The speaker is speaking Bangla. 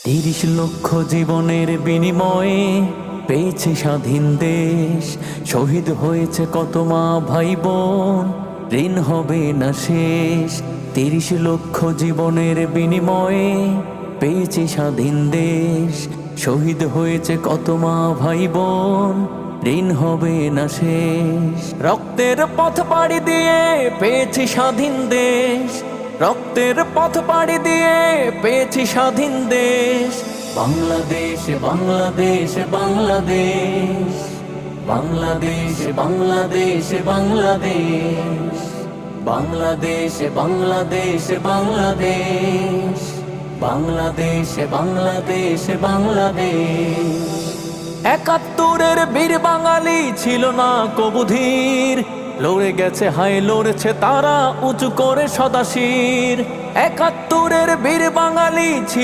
৩০ লক্ষ জীবনের বিনিময়ে পেয়েছে স্বাধীন দেশ। শহীদ হয়েছে কত মা ভাই বোন, ঋণ হবে না শেষ। ৩০ লক্ষ জীবনের বিনিময়ে পেয়েছে স্বাধীন দেশ। শহীদ হয়েছে কত মা ভাই বোন, ঋণ হবে না শেষ। রক্তের পথ পাড়ি দিয়ে পেয়েছি স্বাধীন দেশ। রক্তের পথ পাড়ি দিয়ে পেয়েছি স্বাধীন দেশ। বাংলাদেশ বাংলাদেশ বাংলাদেশ, বাংলাদেশ বাংলাদেশ বাংলাদেশ, বাংলাদেশ বাংলাদেশ বাংলাদেশ, বাংলাদেশ বাংলাদেশ বাংলাদেশ। ৭১-এর বীর বাঙালি ছিল না কবুধীর, লড়ে গেছে হায় লড়েছে তারা উঁচু করে সদা শির। ৭১-এর বীর বাঙালি ছিল